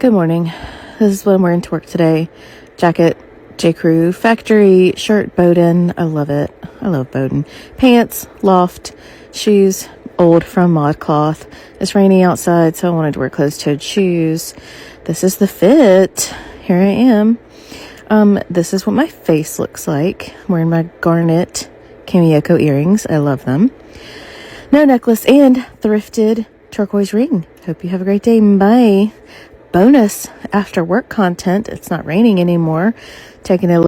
Good morning. This is what I'm wearing to work today. Jacket, J. Crew, factory shirt, Bowden. I love it. I love Bowden. Pants, Loft, shoes, old from ModCloth. It's rainy outside, so I wanted to wear closed-toed shoes. This is the fit. Here I am. This is what my face looks like. I'm wearing my garnet Kamioko earrings. I love them. No necklace and thrifted turquoise ring. Hope you have a great day. Bye. Bonus after work content. It's not raining anymore. Taking a